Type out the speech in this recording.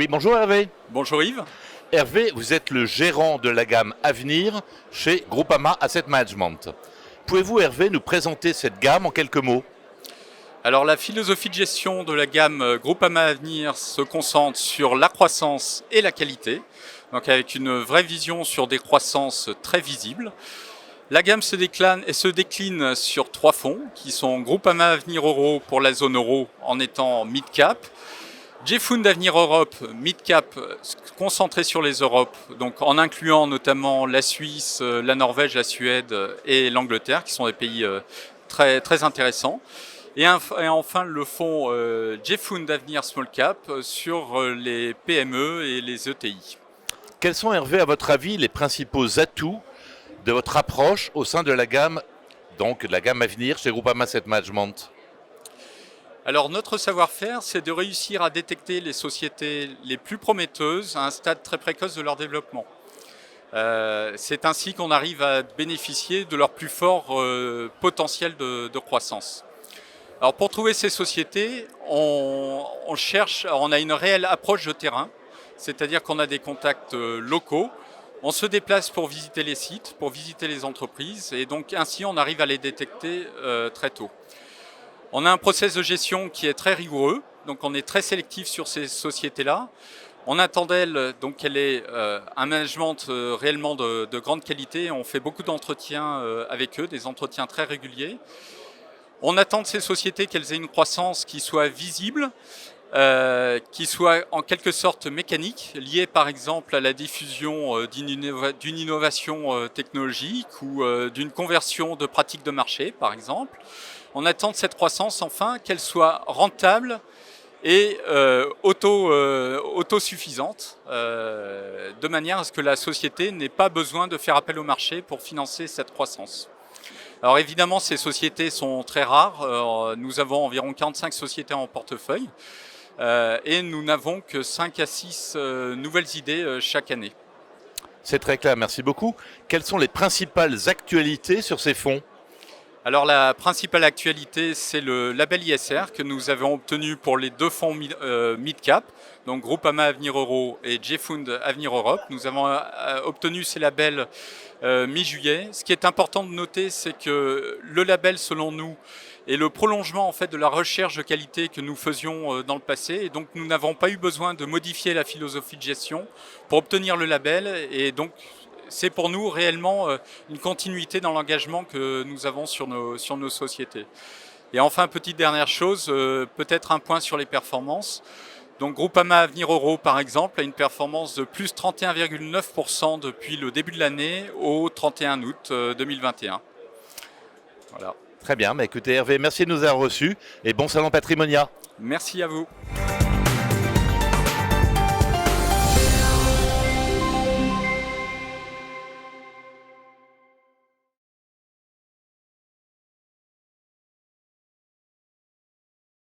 Oui, bonjour Hervé. Bonjour Yves. Hervé, vous êtes le gérant de la gamme Avenir chez Groupama Asset Management. Pouvez-vous, Hervé, nous présenter cette gamme en quelques mots? Alors la philosophie de gestion de la gamme Groupama Avenir se concentre sur la croissance et la qualité, donc avec une vraie vision sur des croissances très visibles. La gamme se décline sur 3 fonds qui sont Groupama Avenir Euro pour la zone euro en étant mid-cap, J-Fund Avenir Europe, mid-cap concentré sur les Europes, donc en incluant notamment la Suisse, la Norvège, la Suède et l'Angleterre, qui sont des pays très, très intéressants. Et enfin le fonds J-Fund Avenir Small Cap sur les PME et les ETI. Quels sont, Hervé, à votre avis, les principaux atouts de votre approche au sein de la gamme, donc de la gamme Avenir chez Groupama Asset Management? Alors notre savoir-faire, c'est de réussir à détecter les sociétés les plus prometteuses à un stade très précoce de leur développement. C'est ainsi qu'on arrive à bénéficier de leur plus fort potentiel de croissance. Alors pour trouver ces sociétés, on a une réelle approche de terrain, c'est-à-dire qu'on a des contacts locaux, on se déplace pour visiter les sites, pour visiter les entreprises, et donc ainsi on arrive à les détecter très tôt. On a un process de gestion qui est très rigoureux, donc on est très sélectif sur ces sociétés-là. On attend d'elles donc qu'elle ait un management réellement de grande qualité, on fait beaucoup d'entretiens avec eux, des entretiens très réguliers. On attend de ces sociétés qu'elles aient une croissance qui soit visible, qui soit en quelque sorte mécanique, liée par exemple à la diffusion d'une innovation technologique ou d'une conversion de pratiques de marché par exemple. On attend de cette croissance enfin qu'elle soit rentable et autosuffisante, de manière à ce que la société n'ait pas besoin de faire appel au marché pour financer cette croissance. Alors évidemment, ces sociétés sont très rares. Nous avons environ 45 sociétés en portefeuille et nous n'avons que 5 à 6 nouvelles idées chaque année. C'est très clair, merci beaucoup. Quelles sont les principales actualités sur ces fonds? Alors la principale actualité, c'est le label ISR que nous avons obtenu pour les 2 fonds mid-cap, donc Groupama Avenir Euro et J-Fund Avenir Europe. Nous avons obtenu ces labels mi-juillet. Ce qui est important de noter, c'est que le label, selon nous, est le prolongement en fait de la recherche de qualité que nous faisions dans le passé. Et donc nous n'avons pas eu besoin de modifier la philosophie de gestion pour obtenir le label. Et donc c'est pour nous réellement une continuité dans l'engagement que nous avons sur nos sociétés. Et enfin, petite dernière chose, peut-être un point sur les performances. Donc Groupama Avenir Euro, par exemple, a une performance de plus 31,9% depuis le début de l'année au 31 août 2021. Voilà. Très bien, écoutez Hervé, merci de nous avoir reçus et bon salon Patrimonia. Merci à vous.